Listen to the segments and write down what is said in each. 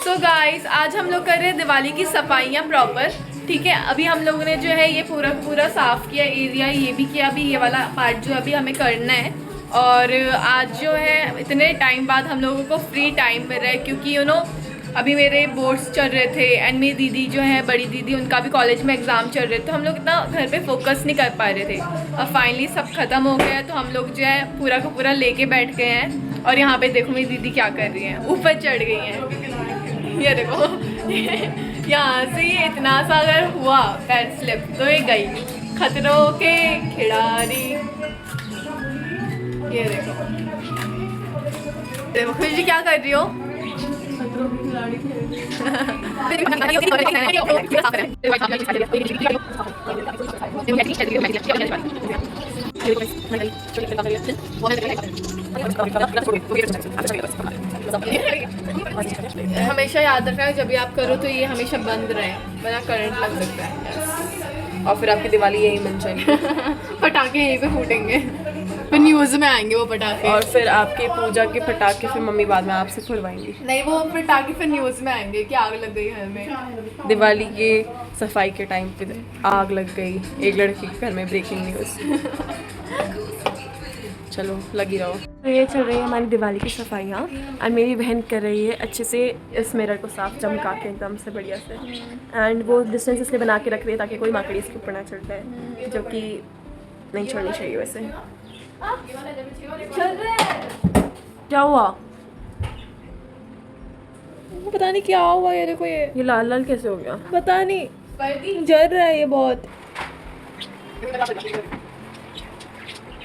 So guys आज हम लोग कर रहे हैं दिवाली की सफाइयाँ प्रॉपर। ठीक है, अभी हम लोगों ने जो है ये पूरा साफ़ किया एरिया, ये भी किया। अभी ये वाला पार्ट जो अभी हमें करना है। और आज जो है इतने टाइम बाद हम लोगों को फ्री टाइम मिल रहा है, क्योंकि अभी मेरे बोर्ड्स चल रहे थे एंड मेरी दीदी जो है, बड़ी दीदी, उनका भी कॉलेज में एग्ज़ाम चल रहे थे, तो हम लोग इतना घर पे फोकस नहीं कर पा रहे थे। अब फाइनली सब ख़त्म हो गया, तो हम लोग जो है पूरा का पूरा लेके बैठ गए हैं। और यहाँ पे देखो मेरी दीदी क्या कर रही हैं, ऊपर चढ़ गई हैं। ये देखो यहाँ से ये इतना सा अगर हुआ पैर स्लिप तो ये गई। खतरों के खिलाड़ी, ये देखो देखो खुशी क्या कर रही हो। हमेशा याद रखना जब भी आप करो तो ये हमेशा बंद रहे, वरना करंट लग सकता है और फिर आपकी दिवाली यही मन जाएगी। पटाखे यहीं पे फूटेंगे, फिर न्यूज़ में आएंगे वो पटाखे। और फिर आपके पूजा के पटाखे फिर मम्मी बाद में आपसे खुलवाएंगी। नहीं, वो पटाखे फिर न्यूज़ में आएंगे कि आग लग गई घर में। दिवाली के सफाई के टाइम पे आग लग गई एक लड़की के घर में, ब्रेकिंग न्यूज़। चलो लगी रहो। तो ये चल रही है हमारी दिवाली की सफाइयाँ और मेरी बहन कर रही है अच्छे से इस मिरर को साफ चमका के एकदम से बढ़िया से। एंड वो डिस्टेंस इसलिए बना के रख रही है ताकि कोई माकड़ी इसके ऊपर ना चढ़ जाए, जो कि नहीं छोड़नी चाहिए वैसे। क्या हुआ? पता नहीं क्या हुआ। ये देखो ये लाल लाल कैसे हो गया? पता नहीं, जल रहा है ये बहुत। ये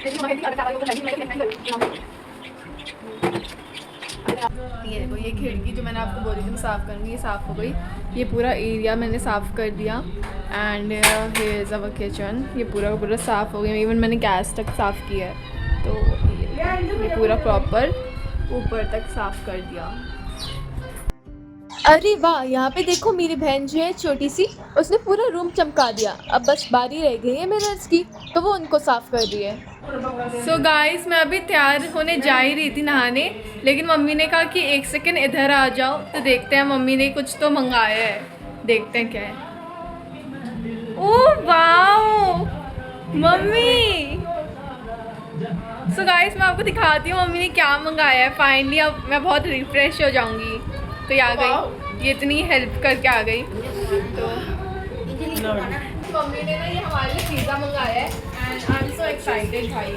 देखो ये खिड़की जो मैंने आपको बोली थी मैं साफ़ करूँगी, ये साफ़ हो गई। ये पूरा एरिया मैंने साफ़ कर दिया। And here is our kitchen, ये पूरा साफ़ हो गया। इवन मैंने गैस तक साफ़ किया है, तो ये पूरा प्रॉपर ऊपर तक साफ़ कर दिया। अरे वाह, यहाँ पे देखो मेरी बहन जो है छोटी सी, उसने पूरा रूम चमका दिया। अब बस बारी रह गई है मिरर्स की, तो वो उनको साफ़ कर रही है। सो गाइस मैं अभी तैयार होने जा ही रही थी नहाने, लेकिन मम्मी ने कहा कि एक सेकंड इधर आ जाओ। तो देखते हैं मम्मी ने कुछ तो मंगाया है, देखते हैं क्या है। Oh wow mummy. So guys मैं आपको दिखाती हूँ मम्मी ने क्या मंगाया है। फाइनली अब मैं बहुत रिफ्रेश हो जाऊँगी। तो ये आ गई, ये इतनी हेल्प करके आ गई। तो मम्मी ने ना ये हमारे लिए पिज़्ज़ा मंगाया है and I am so excited भाई।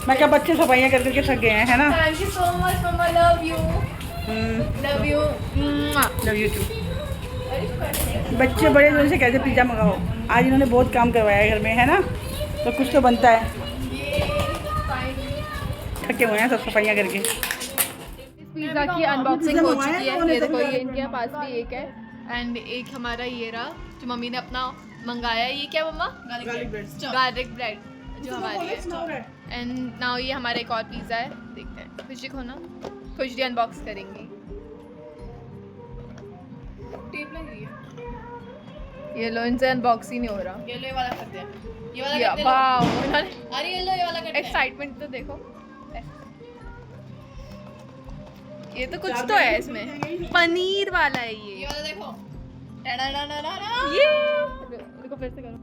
मैं क्या बच्चे सफाइयाँ कर करके थक गए हैं, है ना? थैंक यू सो मच मम्मा, love you love you love you too. बच्चे बड़े जोर से कहते पिज़्ज़ा मंगाओ। आज इन्होंने बहुत काम करवाया है घर में, है ना? तो कुछ तो बनता है। थके हुए हैं सब सफाइयाँ करके। पिज़्ज़ा की अनबॉक्सिंग हो चुकी है। ये देखो ये इनके पास भी एक है एंड एक हमारा ये रहा जो मम्मी ने अपना मंगाया है। ये क्या मम्मा? गार्लिक ब्रेड जो हमारी है। एंड नाउ ये हमारा एक और पिज़्ज़ा है, देखते हैं। खुशी खोना, खुशी अनबॉक्स करेंगी। टेप लगी है, ये लो, इनसे अनबॉक्स ही नहीं हो रहा। ये वाला करते हैं, ये वाला या करते हैं। वाओ, अरे ये वाला करते हैं। एक्साइटमेंट तो देखो। ये तो कुछ तो है इसमें, पनीर वाला है ये ये। वाला देखो। ये देखो फिर से करो।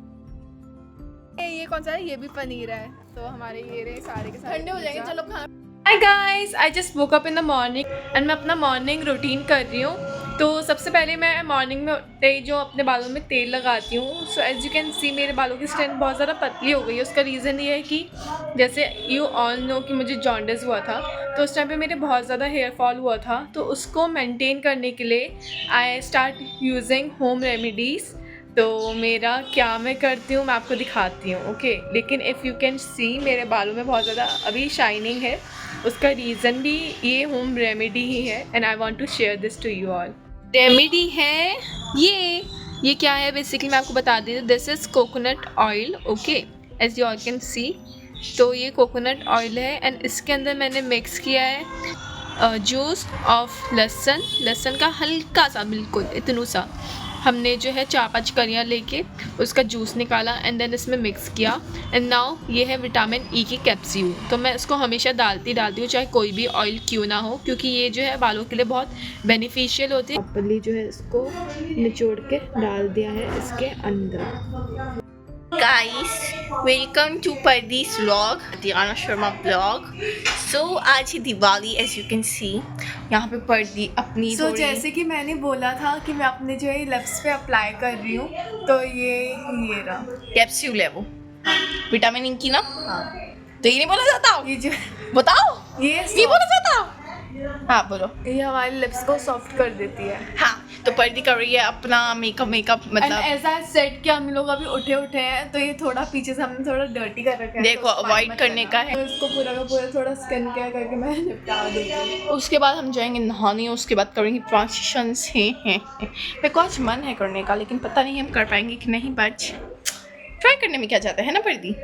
ये कौन सा है? ये भी पनीर है। तो हमारे ये रहे सारे के सारे ठंडे हो जाएंगे, पिज़्ज़ा। चलो खाना। Hi guys, I just woke up in the morning and मैं अपना मॉर्निंग रूटीन कर रही हूँ। तो सबसे पहले मैं मॉर्निंग में उठते ही जो अपने बालों में तेल लगाती हूँ। So as you can see मेरे बालों की स्ट्रेंथ बहुत ज़्यादा पतली हो गई है। उसका रीज़न ये है कि जैसे यू ऑल नो कि मुझे जॉन्डिस हुआ था, तो उस टाइम पे मेरे बहुत ज़्यादा हेयर फॉल हुआ था। तो उसको मेंटेन करने के लिए I start using home remedies. तो मेरा क्या मैं करती हूँ मैं आपको दिखाती हूँ, ओके। लेकिन इफ़ यू कैन सी मेरे बालों में बहुत ज़्यादा अभी शाइनिंग है, उसका रीज़न भी ये होम रेमेडी ही है and I want to share this to you all. Remedy है ये क्या है बेसिकली मैं आपको बता दी। This is coconut oil, okay, as you all can see. तो ये कोकोनट ऑयल है एंड इसके अंदर मैंने मिक्स किया है जूस ऑफ लहसुन का हल्का सा, बिल्कुल इतना सा। हमने जो है 4-5 कलियाँ लेके उसका जूस निकाला एंड देन इसमें मिक्स किया एंड नाउ ये है विटामिन ई की कैप्सूल। तो मैं इसको हमेशा डालती हूँ चाहे कोई भी ऑयल क्यों ना हो, क्योंकि ये जो है बालों के लिए बहुत बेनिफिशियल होती है। प्रॉपर्ली जो है इसको निचोड़ के डाल दिया है इसके अंदर। Guys, welcome to Pardees vlog, Diana Sharma vlog. So आज है Diwali, as you can see. यहाँ पे पर्दी अपनी So, जैसे कि मैंने बोला था कि मैं अपने जो है लिप्स पे अप्लाई कर रही हूँ, तो ये रहा कैप्सूल है वो विटामिन ई की ना। तो ये नहीं बोला जाता, ये जो बताओ ये नहीं बोला जाता। हाँ बोलो। ये हमारे लिप्स को सॉफ्ट कर देती है। हाँ तो पर्दी कर रही है अपना मेकअप मतलब ऐसा सेट कि हम लोग अभी उठे हैं, तो ये थोड़ा पीछे से हमने थोड़ा डर्टी कर रखा है, देखो तो अवॉइड करने का है। तो इसको पूरा का पूरा थोड़ा स्किन केयर करके मैं निपटा दूँगी। उसके बाद हम जाएंगे नहाने, उसके बाद करेंगे ट्रांजिशंस हैं मेरे को आज मन है करने का, लेकिन पता नहीं हम कर पाएंगे कि नहीं, बट ट्राई करने में क्या जाता है ना पर्दी।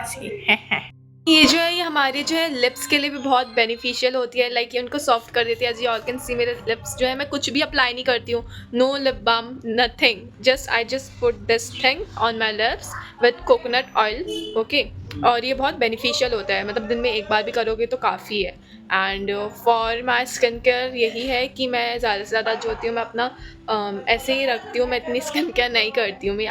ऐसे ही है। ये जो है ये हमारे जो है लिप्स के लिए भी बहुत बेनिफिशियल होती है, लाइक ये उनको सॉफ्ट कर देती है। As you all can see मेरे लिप्स जो है मैं कुछ भी अप्लाई नहीं करती हूँ, no lip balm nothing, just I just put this thing on my lips with coconut oil, okay. और ये बहुत बेनिफिशियल होता है, मतलब दिन में एक बार भी करोगे तो काफ़ी है। And for my skin care यही है कि मैं ज़्यादा से ज़्यादा जो होती हूँ मैं अपना ऐसे ही रखती हूँ, मैं इतनी स्किन केयर नहीं करती हूँ, मैं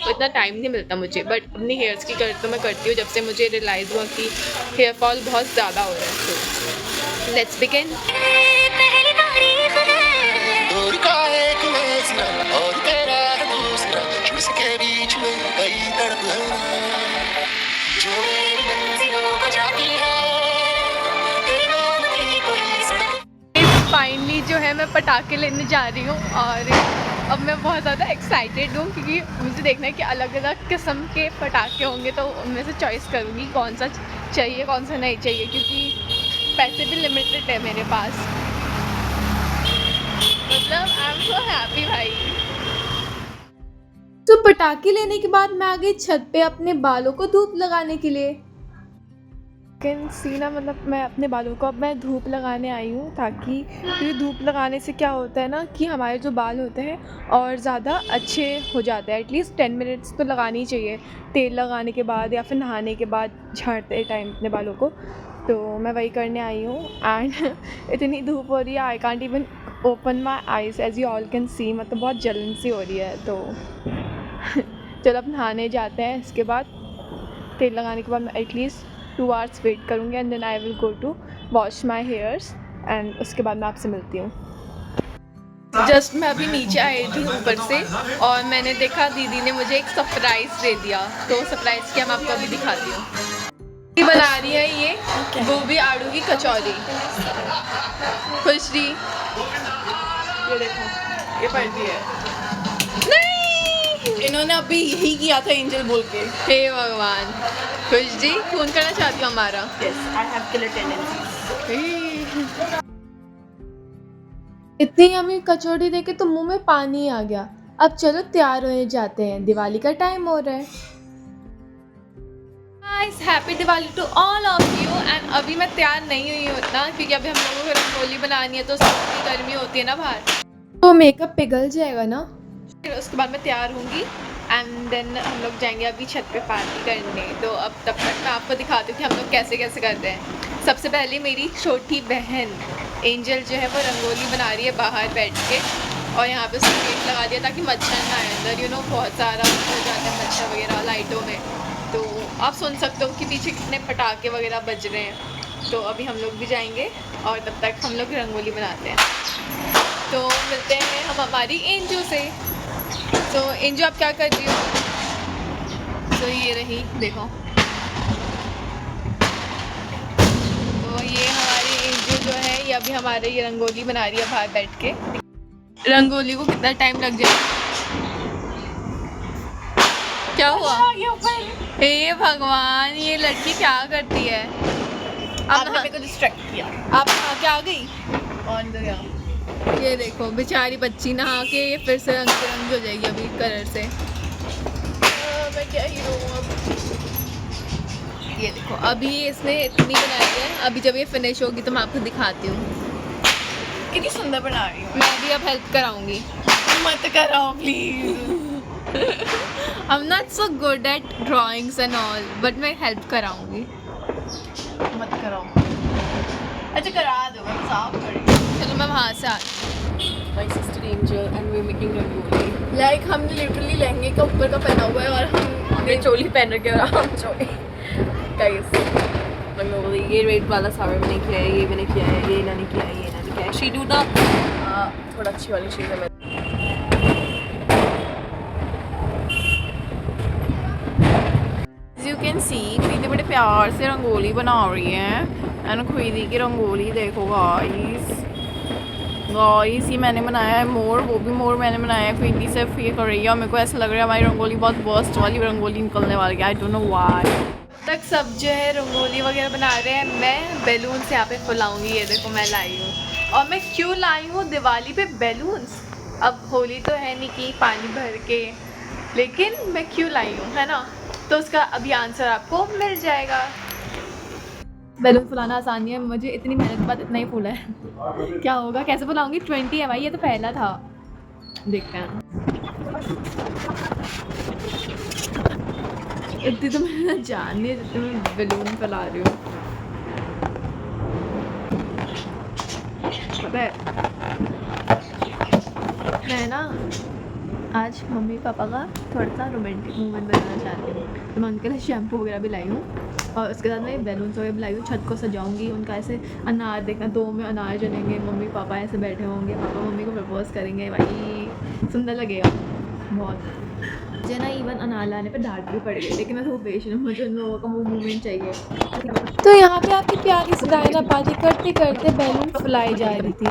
इतना टाइम नहीं मिलता मुझे, बट अपनी हेयर्स की केयर तो मैं करती हूँ जब से मुझे रियलाइज़ हुआ कि हेयर फॉल बहुत ज़्यादा हो रहा है। तो लेट्स बिगिन। फाइनली जो है मैं पटाखे लेने जा रही हूँ और अब मैं बहुत ज़्यादा एक्साइटेड हूँ, क्योंकि मुझे देखना है कि अलग अलग किस्म के पटाखे होंगे, तो उनमें से चॉइस करूँगी कौन सा चाहिए कौन सा नहीं चाहिए, क्योंकि पैसे भी लिमिटेड है मेरे पास। मतलब आई एम सो हैप्पी भाई। तो पटाखे लेने के बाद मैं आ गई छत पे अपने बालों को धूप लगाने के लिए। कैन सी ना, मतलब मैं अपने बालों को अब मैं धूप लगाने आई हूँ, ताकि क्योंकि धूप लगाने से क्या होता है ना कि हमारे जो बाल होते हैं और ज़्यादा अच्छे हो जाते हैं। एटलीस्ट 10 मिनट्स तो लगानी ही चाहिए तेल लगाने के बाद या फिर नहाने के बाद झाड़ते टाइम अपने बालों को। तो मैं वही करने आई हूँ एंड इतनी धूप हो रही है, I can't even open my eyes, as you all can see, मतलब बहुत जलन सी हो रही है। तो चलो अब नहाने जाते हैं, इसके बाद तेल लगाने के बाद मैं एटलीस्ट 2 आवर्स वेट करूँगी and then I will go to wash my hairs and उसके बाद मैं आपसे मिलती हूँ। जस्ट मैं अभी नीचे आई थी ऊपर से और मैंने देखा दीदी ने मुझे एक सरप्राइज़ दे दिया, तो सरप्राइज़ क्या मैं आपको अभी दिखाती हूँ। ये बना रही है ये गोभी आलू की कचौरी। खुशरी ये देखो ये पर्दी है, नहीं, इन्होंने अभी यही किया था एंजल बोल के। हे भगवान, खुश जी खून करना चाहती हूँ हमारा। Yes I have killer tendencies. इतनी यम्मी कचौड़ी देके तो मुंह में पानी आ गया। अब चलो तैयार होने जाते हैं, दिवाली का टाइम हो रहा है। Guys happy Diwali to all of you. And अभी मैं तैयार नहीं हुई हूँ इतना, क्योंकि अभी हम लोगों को रंगोली बनानी है, तो सर्दी गर्मी होती है ना बाहर, तो मेकअप पिघल जाएगा ना। फिर उसके बाद मैं तैयार होंगी एंड देन हम लोग जाएंगे अभी छत पे पार्टी करने। तो अब तब तक मैं आपको दिखाती हूँ कि हम लोग कैसे कैसे करते हैं। सबसे पहले मेरी छोटी बहन एंजल जो है वो रंगोली बना रही है बाहर बैठ के, और यहाँ पे उसने गेट लगा दिया ताकि मच्छर ना आए अंदर। यू नो बहुत सारा हो जाता है मच्छर वगैरह लाइटों में, तो आप सुन सकते हो कि पीछे कितने पटाखे वगैरह बज रहे हैं। तो अभी हम लोग भी जाएंगे और तब तक हम लोग रंगोली बनाते हैं। तो मिलते हैं हम हमारी एंजू से। तो एंजू आप क्या कर रही हो? तो ये रही देखो, तो ये हमारी एंजू जो है ये अभी हमारे ये रंगोली बना रही है बाहर बैठ के। रंगोली को कितना टाइम लग जाए? क्या हुआ? हे भगवान, ये लड़की क्या करती है? आपने मेरे को डिस्ट्रैक्ट किया। आप नहा के आ गई? ऑन द वे ये देखो बेचारी बच्ची नहा के ये फिर से रंग बिरंगी हो जाएगी अभी कलर से। मैं क्या हीरो हूँ अब। ये देखो अभी इसने इतनी बनाई है, अभी जब ये फिनिश होगी तो मैं आपको दिखाती हूँ कितनी सुंदर बना रही हूँ। मैं भी अब हेल्प कराऊंगी। मत कराओ please. I am not so good at drawings and all, but मैं हेल्प कराऊंगी। मत कराओ। अच्छा करा दो, मैं साफ कर रही हूँ। चलो मैं वहाँ से आती My sister Angel and we're making rangoli. हूँ। लाइक हमने लिटरली लहंगे का ऊपर का पहना हुआ है और हमने चोली पहन रखी है और हम चोली गाइस रंगोली। ये रेड वाला सावर मैंने किया है, ये मैंने किया है, ये इन्होंने किया है, ये इन्होंने किया है। शी डू द थोड़ा अच्छी वाली चीज़ है। यू कैन सी प्रीति बड़े प्यार से रंगोली बना रही है एंड खुदी की रंगोली देखो गाइस। गाइस ये मैंने बनाया है मोर, वो भी मोर मैंने बनाया है। खुदी सिर्फ ये कर रही है और मेरे को ऐसा लग रहा है हमारी रंगोली बहुत वर्स्ट वाली रंगोली निकलने वाली है। I don't know why. तक सब जो है रंगोली वगैरह बना रहे हैं। मैं बैलून्स यहाँ पे फुलाऊंगी। ये देखो मैं लाई हूँ। और मैं क्यों लाई हूँ दिवाली पे बैलून्स? अब होली तो है नहीं कि पानी भर के, लेकिन मैं क्यों लाई हूँ, है ना? तो उसका अभी आंसर आपको मिल जाएगा। बैलून फुलाना आसान नहीं है, मुझे इतनी मेहनत के बाद इतना ही फूला है। क्या होगा, कैसे फुलाऊंगी? 20 है भाई, ये तो पहला था। देखते हैं। इतनी तो मैं जान नहीं है जितनी मैं बैलून फैला रही हूँ। पता है मैं ना आज मम्मी पापा का थोड़ा सा रोमांटिक मूवमेंट बनाना चाहती हूँ, तो मैं उनके लिए शैम्पू वगैरह भी लाई हूँ और उसके साथ मैं बैलून्स वगैरह भी लाई हूँ। छत को सजाऊंगी, उनका ऐसे अनार देखना, 2 में अनार जलेंगे, मम्मी पापा ऐसे बैठे होंगे, पापा मम्मी को प्रपोज करेंगे। भाई सुंदर लगेगा बहुत। मुझे ना इवन अनार लाने पर डांट भी पड़ गई, लेकिन मैं तो बेशरम, मुझे उन लोगों का वो मूवमेंट चाहिए। तो यहाँ पे आपकी प्यारी सी डायना पार्टी करते करते बैलून फुलाई जा रही थी।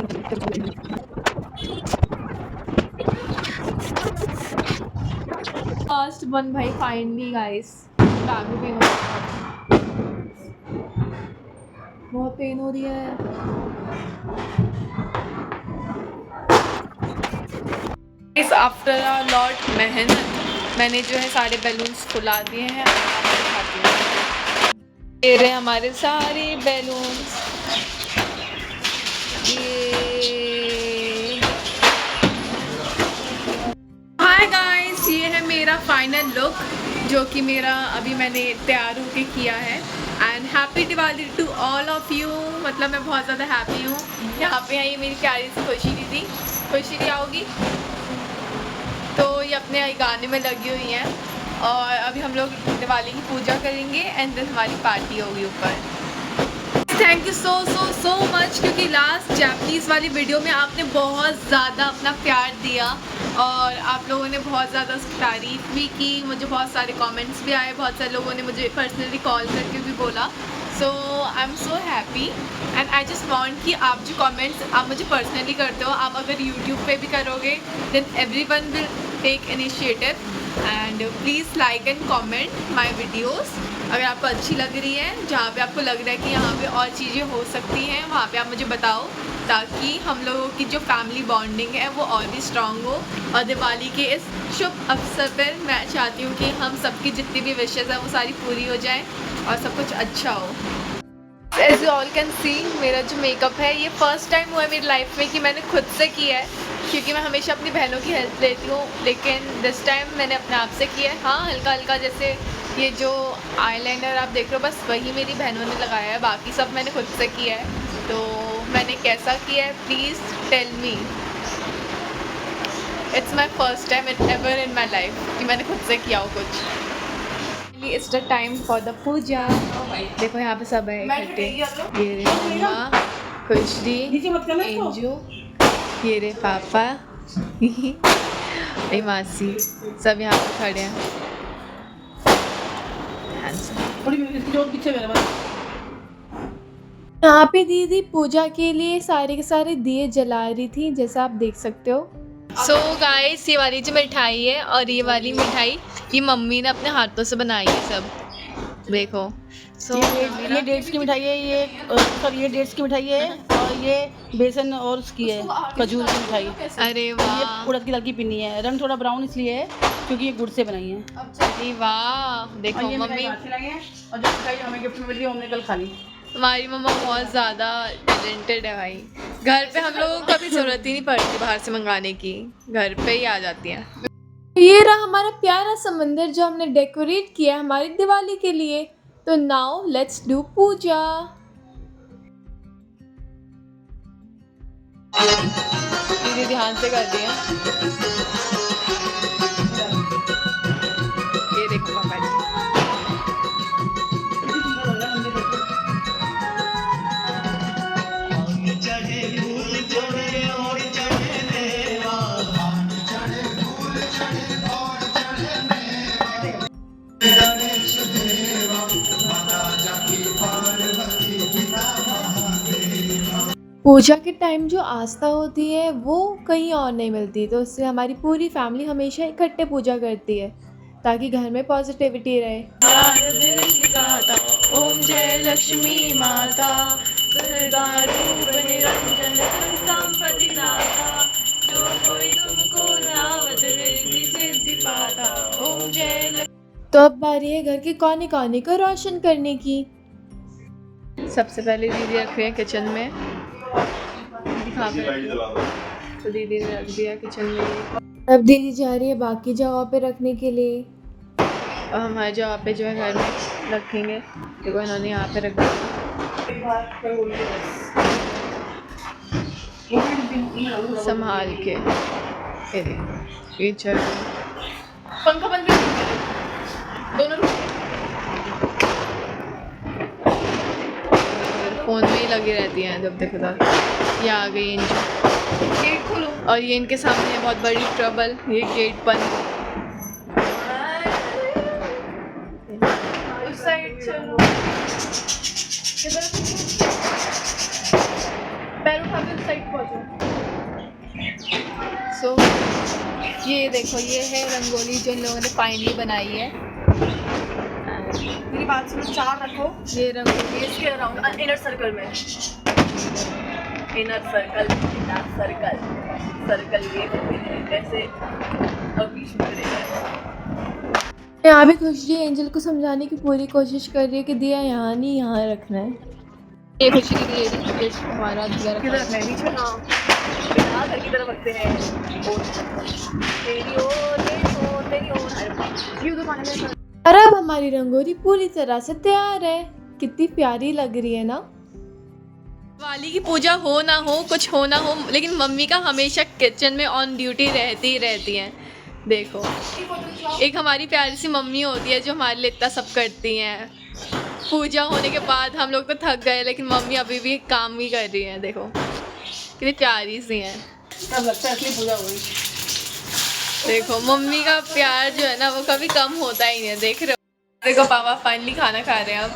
लास्ट वन भाई, फाइनली गाइस। आगे पेन हो रहा है, बहुत पेन हो रही है। इस आफ्टर अ लॉट मेहनत मैंने जो है सारे बैलून्स फुला दिए हैं। आपको दिखाती हूँ, ये रहे हमारे सारे बैलून्स। हाय गाइस, ये है मेरा फाइनल लुक जो कि मेरा अभी मैंने तैयार होके किया है। And happy Diwali to all of you. मतलब मैं बहुत ज़्यादा हैप्पी हूँ। यहाँ पे है ये मेरी प्यारी सी खुशी दीदी। खुशी दी आओगी? तो ये अपने गाने में लगी हुई हैं और अभी हम लोग दिवाली की पूजा करेंगे एंड देन हमारी पार्टी होगी ऊपर। थैंक यू सो मच, क्योंकि लास्ट जैपनीज़ वाली वीडियो में आपने बहुत ज़्यादा अपना प्यार दिया और आप लोगों ने बहुत ज़्यादा उसकी तारीफ़ भी की। मुझे बहुत सारे कमेंट्स भी आए, बहुत सारे लोगों ने मुझे पर्सनली कॉल करके भी बोला। So I am so happy and I just want कि आप जो कमेंट्स आप मुझे पर्सनली करते हो, आप अगर यूट्यूब पे भी करोगे then everyone will take initiative. And please like and comment my videos अगर आपको अच्छी लग रही है। जहाँ पे आपको लग रहा है कि यहाँ पे और चीज़ें हो सकती हैं, वहाँ पे आप मुझे बताओ, ताकि हम लोगों की जो फैमिली बॉन्डिंग है वो और भी स्ट्रॉन्ग हो। और दिवाली के इस शुभ अवसर पर मैं चाहती हूँ कि हम सबकी जितनी भी विशेज़ हैं वो सारी पूरी हो जाएं और सब कुछ अच्छा हो। As you all can see, मेरा जो मेकअप है ये फर्स्ट टाइम हुआ है मेरी लाइफ में कि मैंने खुद से किया है, क्योंकि मैं हमेशा अपनी बहनों की हेल्प लेती हूँ, लेकिन दिस टाइम मैंने अपने आप से किया है। हाँ, हल्का हल्का, जैसे ये जो आईलाइनर आप देख रहे हो बस वही मेरी बहनों ने लगाया है, बाकी सब मैंने खुद से किया है। तो मैंने कैसा किया है please tell me. It's my first time ever in my life कि मैंने खुद से किया हो कुछ। It's the time for the puja. देखो यहाँ पे सब है इकट्ठे। ये रे मम्मा, खुशदी, एंजू, ये रे पापा, ये मासी, सब यहाँ पे खड़े हैं। यहाँ पे दीदी पूजा के लिए सारे के सारे दिए जला रही थी, जैसा आप देख सकते हो। सो गाइस, ये वाली जो मिठाई है और ये वाली मिठाई ये मम्मी ने अपने हाथों से बनाई है सब, देखो। सो ये डेट्स की मिठाई है, ये सॉरी ये डेट्स की मिठाई है और ये बेसन और उसकी है खजूर की मिठाई। अरे ये वाह, उड़द की दाल की पिन्नी है, रंग थोड़ा ब्राउन इसलिए है क्योंकि ये गुड़ से बनाई है। अरे वाह, देखो और ये मम्मी। मिठाई और जो मिठाई हमें गिफ्ट में मिली वो हमने कल खा ली। हमारी मम्मा बहुत ज़्यादा टैलेंटेड है भाई। घर पे हम लोगों को कभी ज़रूरत ही नहीं पड़ती बाहर से मंगाने की, घर पे ही आ जाती हैं। ये रहा हमारा प्यारा समंदर जो हमने डेकोरेट किया है हमारी दिवाली के लिए। तो नाउ लेट्स डू पूजा। दीदी ध्यान से कर रही है। ये देखो पापा जी। पूजा के टाइम जो आस्था होती है वो कहीं और नहीं मिलती, तो उससे हमारी पूरी फैमिली हमेशा इकट्ठे पूजा करती है ताकि घर में पॉजिटिविटी रहे। ओम जय लक्ष्मी माता दुर्गा रूप निरंजन संपत्ति दाता, जो कोई तुमको नावत रिद्धि सिद्धि पाता। ओम जय। तो अब बारी है घर के कोने कोने को रोशन करने की। सबसे पहले दीदी रख रही है किचन में, दिखा तो दीदी ने रख दिया किचन में। अब दीदी जा रही है बाकी जगह पे रखने के लिए। अब हमारे जगह पे जो है घर में रखेंगे, देखो इन्होंने यहाँ पे रख दिया संभाल के। ये चल पंखा बंद भी दोनों फ़ोन में ही लगी रहती हैं जब देखो तब। ये आ गई इनकी, गेट खोलो। और ये इनके सामने है बहुत बड़ी ट्रबल, ये गेट बंद। उस साइड चलो, पैर उठा के उस साइड पहुँचो। सो ये देखो, ये है रंगोली जो इन लोगों ने फाइनली बनाई है। मेरी बात सुनो, 4 रखो। ये रंगोली इसके अराउंड इनर सर्कल में, इनर सर्कल, सर्कल सर्कल ये कैसे अब बीच में रहेगा। यहाँ भी खुशी एंजल को समझाने की पूरी कोशिश कर रही है कि दिया यहाँ नहीं, यहाँ रखना है। ये खुशी की ये हमारा दिया किधर रखना है? बीच में। हाँ, बिना घर की तरफ रखते हैं। तेरी ओर, तेरी ओर, तेरी ओर। ये उधर पानी में। और अब हमारी रंगोली पूरी तरह से तैयार है। कितनी प्यारी लग रही है ना। दिवाली की पूजा हो ना हो, कुछ हो ना हो, लेकिन मम्मी का हमेशा किचन में ऑन ड्यूटी रहती ही रहती हैं। देखो, एक हमारी प्यारी सी मम्मी होती है जो हमारे लिए इतना सब करती हैं। पूजा होने के बाद हम लोग तो थक गए, लेकिन मम्मी अभी भी काम ही कर रही हैं। देखो कितनी प्यारी सी हैं। तब लगता है असली पूजा हो गई। देखो मम्मी का प्यार जो है ना वो कभी कम होता ही नहीं है। देख रहे हो, देखो पापा फाइनली खाना खा रहे हैं अब।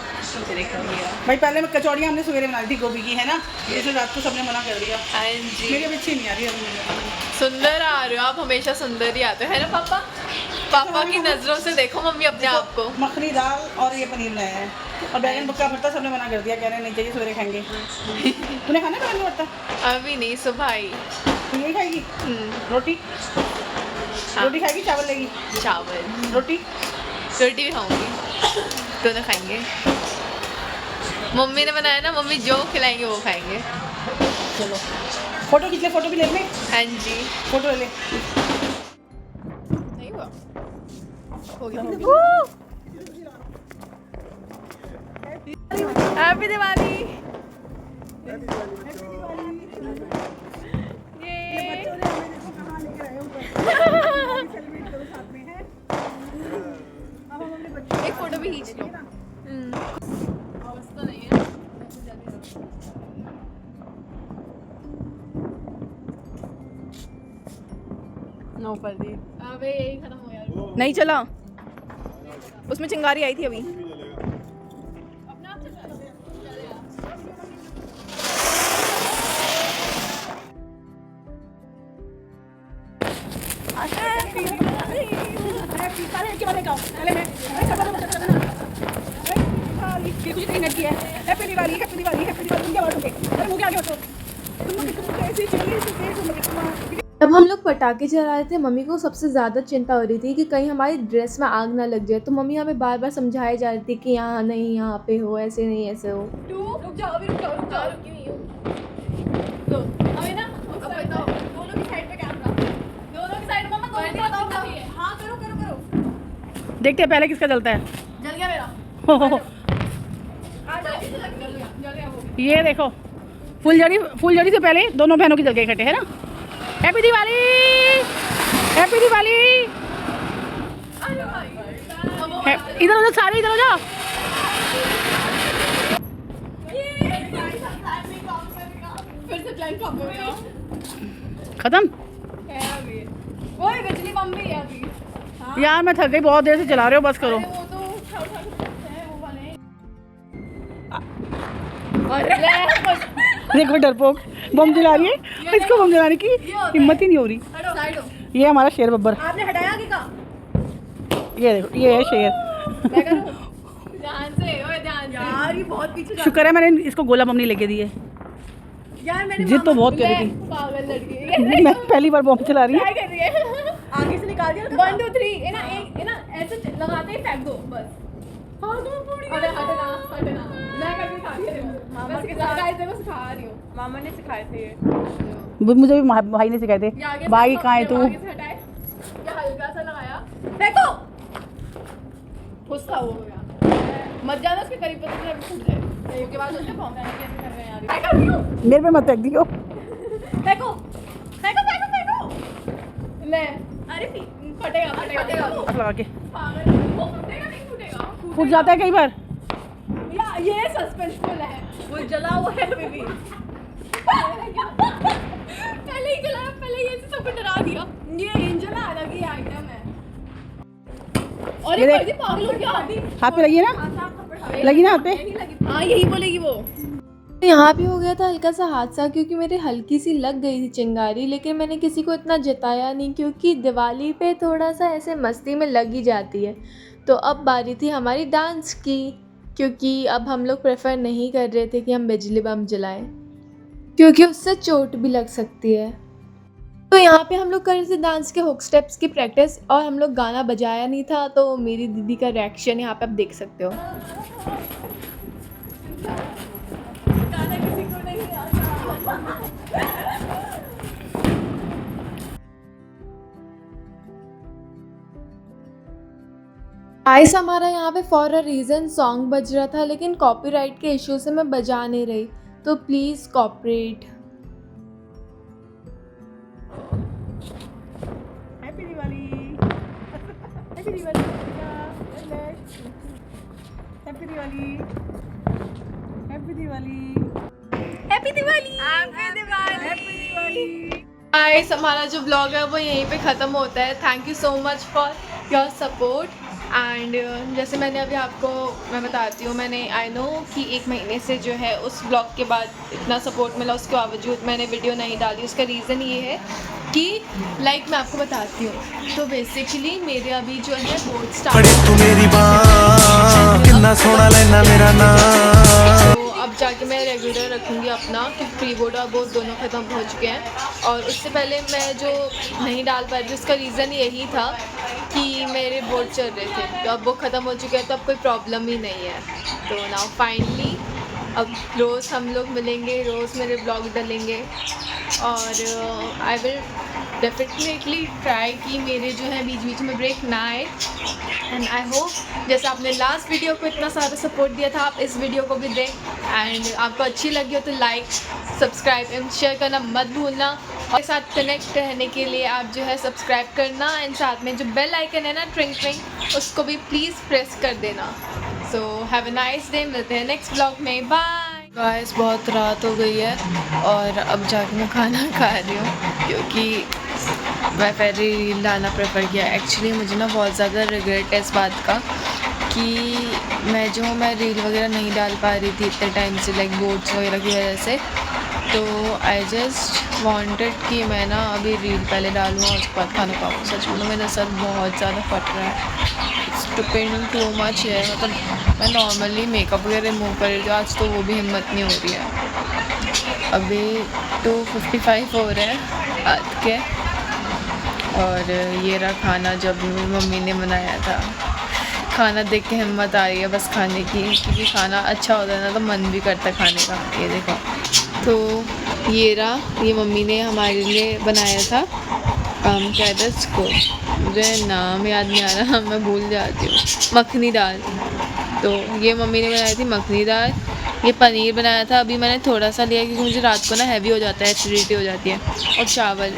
देखो भाई पहले में कचौड़ियाँ हमने सवेरे बना दी थी गोभी की, है ना, इसलिए रात को सबने मना कर दिया। हाँ जी, मेरी अब अच्छी नहीं आ रही है। सुंदर आ रहे हो आप, हमेशा सुंदर ही आते हो, है ना पापा। पापा की नज़रों से देखो मम्मी अपने आप को। मखनी दाल और ये पनीर लाया है और बैंगन बक्का भरता सबने मना कर दिया, कह रहे हैं नहीं चाहिए, सवेरे खाएंगे। तूने खाना बैंगन भरता? अभी नहीं, सुबह ही। तू यही खाएगी? रोटी? रोटी खाएगी, चावल लेगी? चावल। रोटी? रोटी भी खाऊंगी, दोनों खाएंगे। मम्मी ने बनाया ना, मम्मी जो खिलाएंगे वो खाएंगे। चलो फोटो खींच ले, फोटो भी ले ले। हाँ जी, फोटो ले ले। नहीं हुआ, हो गया। हैप्पी दिवाली। एक फोटो भी खींच लो। अवस्था नहीं है। नो पर्दी। अबे यही खत्म हो यार। नहीं चला, उसमें चिंगारी आई थी अभी। अपना आप चला लो। Happy Diwali, happy Diwali, happy Diwali. क्या बात है? अरे वो क्या आगे बतो। तुम ऐसे चलिए, जब हम लोग पटाखे जला रहे थे मम्मी को सबसे ज़्यादा चिंता हो रही थी कि कहीं हमारी ड्रेस में आग ना लग जाए, तो मम्मी हमें बार बार समझाई जा रही थी कि यहाँ नहीं, यहाँ पे हो, ऐसे नहीं, ऐसे हो। रुक जाओ अभी, रुक जाओ रुकी हुई हूँ। तो अभी ना अब बताओ, दोनों की साइड पे कैमरा, दोनों की साइड। मम्मा दोनों की बताओ। हाँ करो करो करो। देखते हैं पहले किसका जलता है। जल गया मेरा। जल गया वो। ये देखो, फुलझड़ी से पहले दोनों बहनों की जल गई इकट्ठे, है ना। Happy Diwali, happy Diwali. इधर हो जाओ सारे, इधर हो जाओ। फिर से प्लान खत्म हो गया। खत्म है अभी ओए बिजली बम भी है अभी। यार, मैं थक गई, बहुत देर से चला रहे हो, बस करो। वो तो उठा उठा के रखते हैं वो वाले। और देखो डरपोक बम जला रही है, और इसको बम जलाने की हिम्मत ही नहीं हो रही। साइड हो। ये हमारा शेर बब्बर, आपने हटाया आगे का? ये देखो, ये है शेर। मैं करूं? ध्यान से, ओए ध्यान से। यार ये बहुत पीछे जा। शुक्र है मैंने इसको गोला बम नहीं लेके दिए। यार मैंने जिद तो बहुत कर रही थी। पागल लड़की। मैं पहली बार बम चला रही क्या हूँ। कर रही है? आगे से निकाल दिया। 1 2 3 है ना, एक है ना, ऐसे लगाते ही फेंक दो बस। हाँ तो पूरी। अरे हटना हटना, मैं करके सिखा रही हूँ। मामा के साथ गाइस देखो सिखा रही हूँ, मामा ने सिखाए थे ये। मुझे भी भाई ने सिखाए थे। भाई कहाँ है तू? आगे से हटाए या हल्का सा लगाया, फेंको। गुस्सा हो गया, मत जाना उसके करीब, पता चला फूट जाए। उसके बाद उसने भौंकना कैसे कर रहे हैं यार। मैं कर रही हूँ। मेरे पे मत फेंक दियो। फेंको फेंको फेंको फेंको। ले, अरे फटेगा फटेगा। हाथ लगा के पागल, वो फटेगा नहीं फूटेगा। फूट जाता है कई बार। या ये सस्पेंसफुल है, वो जला हुआ है अभी भी। पहले ही जलाया, पहले ये से सबको डरा दिया। ये एंजल अलग ही आइटम है। और ये ये देख। फर्जी पागल हो गया आदि। हाथ पे लगी है ना, लगी ना हाथ पे। हाँ यही बोलेगी वो। यहाँ भी हो गया था हल्का सा हादसा, क्योंकि मेरे हल्की सी लग गई थी चिंगारी, लेकिन मैंने किसी को इतना जताया नहीं, क्योंकि दिवाली पे थोड़ा सा ऐसे मस्ती में लग ही जाती है। तो अब बारी थी हमारी डांस की, क्योंकि अब हम लोग प्रेफर नहीं कर रहे थे कि हम बिजली बम जलाएं, क्योंकि उससे चोट भी लग सकती है। तो यहाँ पे हम लोग कर रहे थे डांस के हुक स्टेप्स की प्रैक्टिस, और हम लोग गाना बजाया नहीं था, तो मेरी दीदी का रिएक्शन यहाँ पे आप देख सकते हो। गाना किसी को नहीं आता। गाइस हमारा यहाँ पे फॉर अ रीज़न सॉन्ग बज रहा था, लेकिन कॉपीराइट के इशू से मैं बजा नहीं रही, तो please cooperate. Happy Diwali, happy Diwali, happy Diwali, happy Diwali, happy Diwali, happy Diwali, happy Diwali. Guys हमारा जो ब्लॉग है वो यहीं पे ख़त्म होता है। Thank you so much for your support. And जैसे मैंने अभी आपको मैं बताती हूँ, मैंने आई नो कि 1 महीने से जो है उस ब्लॉग के बाद इतना सपोर्ट मिला, उसके बावजूद मैंने वीडियो नहीं डाली। उसका रीज़न ये है कि लाइक मैं आपको बताती हूँ, तो बेसिकली मेरे अभी जो है बोर्ड स्टार्ट, तू मेरी बाँ कितना सोना लेना मेरा नाम। तो अब जाके मैं रेगुलर रखूँगी अपना, क्योंकि प्री बोर्ड और बोर्ड दोनों ख़त्म हो चुके हैं। और उससे पहले मैं जो नहीं डाल पा रही थी उसका रीज़न यही था कि मेरे बोर्ड चल रहे थे, तो अब वो ख़त्म हो चुके हैं, तो अब कोई प्रॉब्लम ही नहीं है। तो नाउ फाइनली अब रोज़ हम लोग मिलेंगे, रोज़ मेरे ब्लॉग डलेंगे, और आई विल डेफिनेटली ट्राई कि मेरे जो है बीच बीच में ब्रेक ना आए। एंड आई होप जैसे आपने लास्ट वीडियो को इतना सारा सपोर्ट दिया था, आप इस वीडियो को भी दें। एंड आपको अच्छी लगी हो तो लाइक, सब्सक्राइब एंड शेयर करना मत भूलना। और साथ कनेक्ट रहने के लिए आप जो है सब्सक्राइब करना, एंड साथ में जो बेल आइकन है ना ट्रिंग ट्रिंग, उसको भी प्लीज़ प्रेस कर देना। So have a nice day, मिलते हैं नेक्स्ट ब्लॉग में, बाय। गाइस बहुत रात हो गई है और अब जाके मैं खाना खा रही हूँ, क्योंकि मैं पहले रील डालना प्रेफर किया। एक्चुअली मुझे ना बहुत ज़्यादा रिग्रेट है इस बात का कि मैं रील वगैरह नहीं डाल पा रही थी इतने टाइम से, लाइक बोर्ड्स वगैरह की वजह से। तो आई जस्ट वांटेड कि मैं ना अभी रील पहले डालूँ और उसके बाद खाना खाऊँ। सच बोलूँ मेरा सर बहुत ज़्यादा फट रहा है, डिपेंडिंग टू मच है। मतलब मैं नॉर्मली मेकअप वगैरह रिमूव कर रही थी, आज तो वो भी हिम्मत नहीं हो रही है। अभी 2:55 हो रहे हैं रात के, और ये रहा खाना जो अभी मेरी मम्मी ने बनाया था। खाना देख के हिम्मत आ रही है बस खाने की, क्योंकि खाना अच्छा होता है ना तो मन भी करता है खाने का। ये देखो, तो ये रहा, ये मम्मी ने हमारे लिए बनाया था। क्या कहते हैं इसको, मुझे नाम याद नहीं आ रहा, मैं भूल जाती हूँ। मखनी दाल। तो ये मम्मी ने बनाई थी मखनी दाल। ये पनीर बनाया था, अभी मैंने थोड़ा सा लिया क्योंकि मुझे रात को ना हैवी हो जाता है, एसिडिटी हो जाती है। और चावल,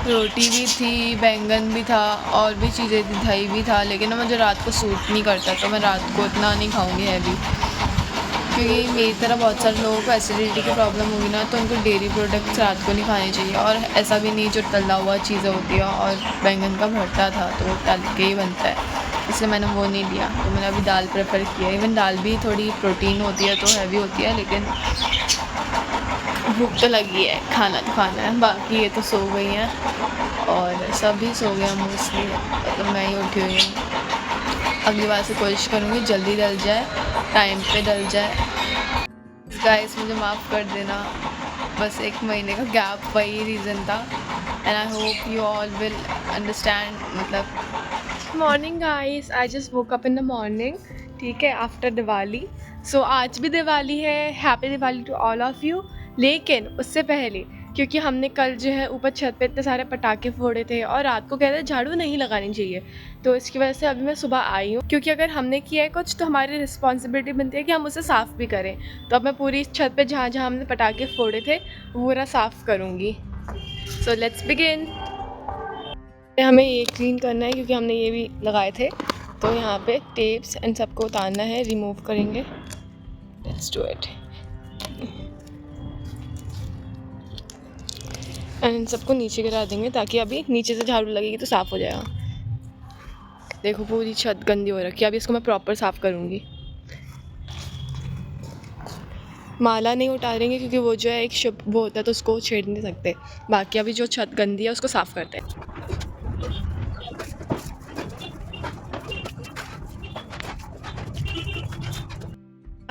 रोटी भी थी, बैंगन भी था और भी चीज़ें थी, दही भी था। लेकिन ना मुझे रात को सूट नहीं करता, तो मैं रात को इतना नहीं खाऊंगी हैवी, क्योंकि मेरी तरह बहुत सारे लोगों को एसिडिटी की प्रॉब्लम होगी ना, तो उनको डेयरी प्रोडक्ट्स रात को नहीं खाने चाहिए। और ऐसा भी नहीं जो तला हुआ चीज़ें होती है। और बैंगन का भरता था तो वो तल के ही बनता है, इसलिए मैंने वो नहीं लिया। तो मैंने अभी दाल प्रेफर किया। इवन दाल भी थोड़ी प्रोटीन होती है तो हैवी होती है, लेकिन भूख तो लगी है, खाना तो खाना है। बाकी ये तो सो गई हैं और सभी सो गए मोस्टली, मतलब मैं ही उठी हुई हूँ। अगली बार से कोशिश करूँगी जल्दी डल जाए, टाइम पे डल जाए। गाइस मुझे माफ़ कर देना, बस 1 महीने का गैप वही रीज़न था। And I hope you all will understand. मतलब morning guys, I just woke up in the morning, ठीक है, आफ्टर दिवाली। सो आज भी दिवाली है, happy Diwali to all of you. लेकिन उससे पहले, क्योंकि हमने कल जो है ऊपर छत पे इतने सारे पटाखे फोड़े थे और रात को कहते हैं झाड़ू नहीं लगानी चाहिए, तो इसकी वजह से अभी मैं सुबह आई हूँ। क्योंकि अगर हमने किया है कुछ तो हमारी रिस्पॉन्सिबिलिटी बनती है कि हम उसे साफ़ भी करें। तो अब मैं पूरी छत पे जहाँ जहाँ हमने पटाखे फोड़े थे वो पूरा साफ़ करूँगी। So let's begin. हमें ये क्लीन करना है क्योंकि हमने ये भी लगाए थे, तो यहाँ पे टेप्स एंड सबको उतारना है, रिमूव करेंगे। Let's do it. And in सबको नीचे गिरा देंगे ताकि अभी नीचे से झाड़ू लगेगी तो साफ़ हो जाएगा। देखो पूरी छत गंदी हो रखी है, अभी इसको मैं प्रॉपर साफ़ करूँगी। माला नहीं उतारेंगे क्योंकि वो जो है एक शुभ वो होता है तो उसको छेड़ नहीं सकते। बाकी अभी जो छत गंदी है उसको साफ़ करते हैं।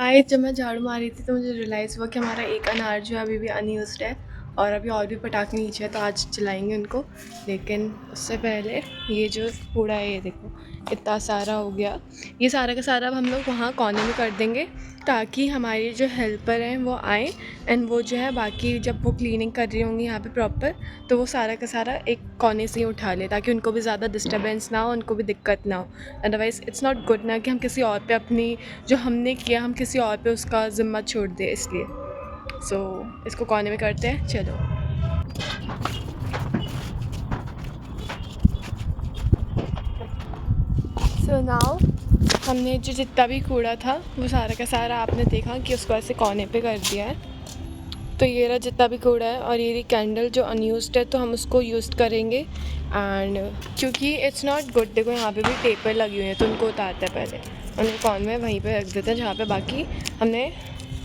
आज जब मैं झाड़ू मारी थी तो मुझे रियलाइज़ हुआ कि हमारा एक अनार जो है अभी भी अनयूज्ड है और अभी और भी पटाखे नीचे है, तो आज जलाएंगे उनको। लेकिन उससे पहले ये जो कूड़ा है, ये देखो इतना सारा हो गया, ये सारा का सारा अब हम लोग वहाँ कोने में कर देंगे ताकि हमारे जो हेल्पर हैं वो आएँ एंड वो जो है बाकी जब वो क्लीनिंग कर रही होंगी यहाँ पे प्रॉपर, तो वो सारा का सारा एक कोने से ही उठा ले ताकि उनको भी ज़्यादा डिस्टर्बेंस ना हो, उनको भी दिक्कत ना हो। अदरवाइज़ इट्स नॉट गुड ना कि हम किसी और पे अपनी जो हमने किया हम किसी और पे उसका ज़िम्मा छोड़ दें, इसलिए सो इसको कोने में करते हैं। चलो सो नाउ हमने जो जितना भी कूड़ा था वो सारा का सारा आपने देखा कि उसको ऐसे कोने पे कर दिया है। तो ये रहा जितना भी कूड़ा है और ये कैंडल जो अनयूज्ड है तो हम उसको यूज़ करेंगे। एंड क्योंकि इट्स नॉट गुड, देखो यहाँ पे भी टेपर लगी हुई है तो उनको उतारते हैं पहले, उनको कौन में वहीं पे रख देते हैं जहाँ पे बाकी हमने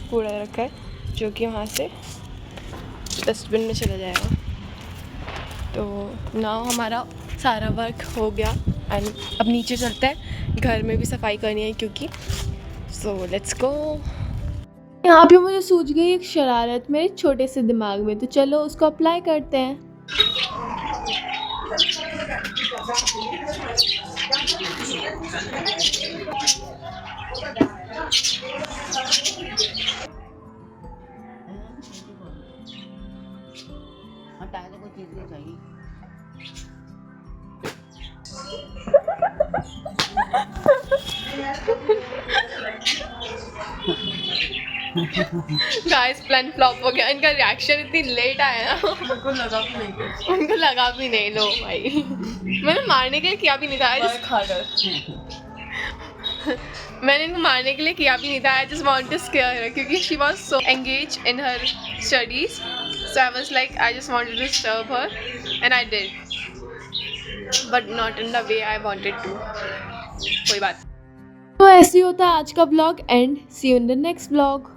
कूड़ा रखा है, जो कि वहाँ से डस्टबिन में चला जाएगा। तो नाउ हमारा सारा वर्क हो गया एंड अब नीचे चलते हैं, घर में भी सफाई करनी है क्योंकि। So let's go. यहाँ पे मुझे सूझ गई एक शरारत मेरे छोटे से दिमाग में, तो चलो उसको अप्लाई करते हैं। गाइस प्लान फ्लॉप हो गया, इनका रिएक्शन इतनी लेट आया ना, उनको लगा भी नहीं। लो भाई, मैंने मारने के लिए किया भी नहीं था, मैंने इनको मारने के लिए किया भी नहीं था। I just want to scare her क्योंकि she was so engage in her studies, so I was like I just wanted to disturb her and I did, but not in the way I wanted to. कोई बात। तो ऐसे ही होता है आज का blog and see you in the next blog.